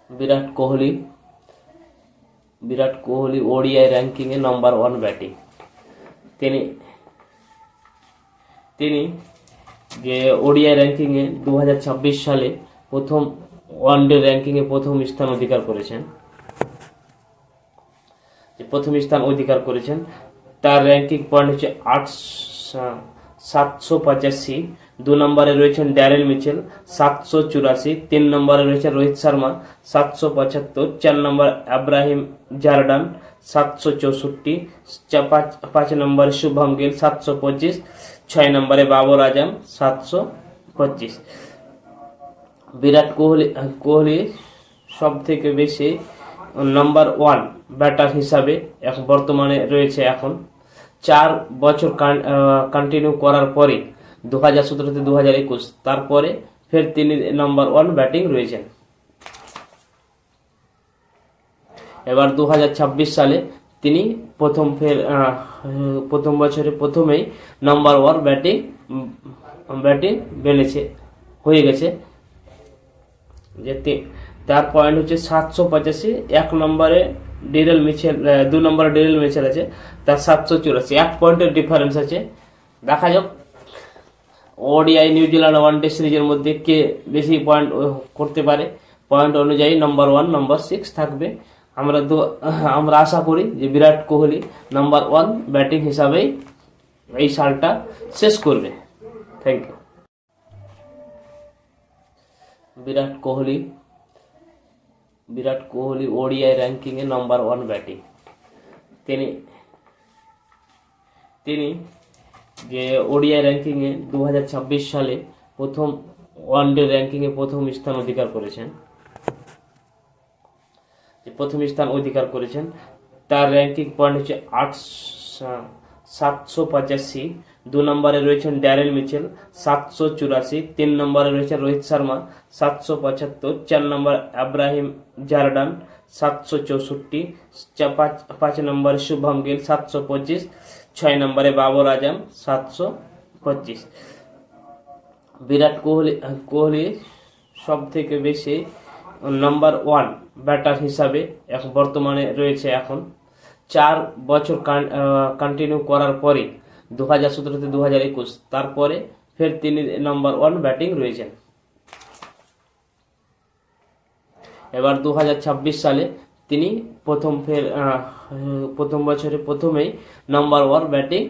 বিরাট Kohli ODI ranking এ number 1 batting. তিনি তিনি যে ওডিআই র্যাঙ্কিং এ 2026 সালে প্রথম ওয়ানডে র্যাঙ্কিং এ প্রথম স্থান অধিকার করেছেন। তার র্যাঙ্কিং পয়েন্ট হচ্ছে 785। 2 নম্বরে রয়েছেন ড্যারেল মিচেল 784, 3 নম্বরে রয়েছে রোহিত শর্মা 775, 4 নম্বর আব্রাহিম জারদান 764, 5 নম্বরে শুভম গিল 725, 6 নম্বরে বাবর আজম 725। বিরাট কোহলি সব থেকে বেশি নাম্বার 1 ব্যাটার হিসাবে এখন বর্তমানে রয়েছে। এখন 4 বছর কন্টিনিউ করার পরে 2017 থেকে 2021 তারপরে ফের তিনি নাম্বার 1 ব্যাটিং রয়েছেন। এবার 2026 সালে তিনি প্রথম বছরে প্রথমেই নাম্বার 1 ব্যাটিং হয়ে গেছে। তার পয়েন্ট হচ্ছে 785। 1 নম্বরে ডেরেল মিচেল, 2 নম্বরে ডেরেল মিচেল আছে, তার 784, 1 পয়েন্টের ডিফারেন্স আছে। দেখা যাক ওডিআই নিউজিল্যান্ড ওয়ানডে সিরিজের মধ্যে কে বেশি পয়েন্ট করতে পারে। পয়েন্ট অনুযায়ী নাম্বার 1 নাম্বার 6 থাকবে। আমরা আশা করি যে বিরাট কোহলি নাম্বার 1 ব্যাটিং হিসাবেই এই সালটা শেষ করবে। Thank you. Virat Kohli ODI ranking এ নাম্বার 1 ব্যাটিং। তিনি যে ওডিআই র্যাঙ্কিং এ 2026 সালে প্রথম ওয়ানডে র্যাঙ্কিং এ প্রথম স্থান অধিকার করেছেন। তার র্যাঙ্কিং পয়েন্ট হচ্ছে 785। 2 নম্বরে রয়েছেন ড্যারেল মিচেল 784, 3 নম্বরে রয়েছে রোহিত শর্মা 775, 4 নম্বর আব্রাহিম জারদান 764, 5 নম্বরে শুভম গিল 725, 6 নম্বরে বাবর আজম 725। বিরাট কোহলি সব থেকে বেশি নাম্বার 1 ব্যাটার হিসাবে এখন বর্তমানে রয়েছে। এখন 4 বছর কন্টিনিউ করার পরে 2017 থেকে 2021 তারপরে ফের তিনি নাম্বার 1 ব্যাটিং রয়েছেন। এবার 2026 সালে তিনি প্রথম বছরে প্রথমেই নাম্বার 1 ব্যাটিং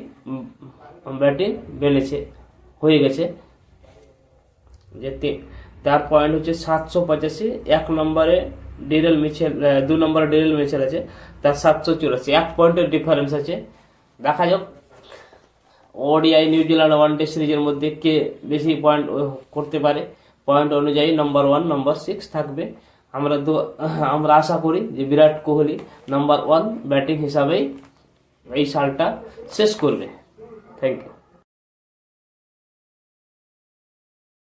হয়ে গেছে। তার পয়েন্ট হচ্ছে 785। 1 নম্বরে ডেরেল মিচেল, 2 নম্বরে ডেরেল মিচেল আছে, তার 784, 1 পয়েন্টের ডিফারেন্স আছে। দেখা যাক ওডিআই নিউজিল্যান্ড ওয়ানডে সিরিজের মধ্যে কে বেশি পয়েন্ট করতে পারে। পয়েন্ট অনুযায়ী নাম্বার 1 নাম্বার 6 থাকবে। আমরা আশা করি যে বিরাট কোহলি নাম্বার 1 ব্যাটিং হিসাবেই এই সালটা শেষ করবে। Thank you.